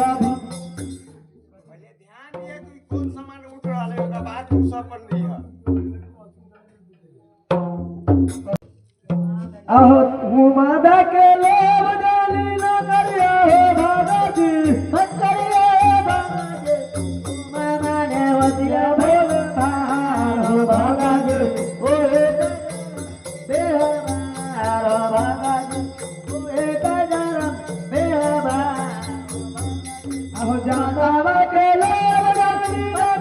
ध्यान दिए कि कौन सामान उठ रहा है ओकर बाद तू सब बन रही है आहो घुमादा के लोभ जानी न करियो हो भागाजी मत करियो हो भागाजी मैं माने वतिया भोग भार हो भागाजी ओए बेहमार हो भागाजी ओए कजरम बेहमार आहो जानावा के लोभ जानी न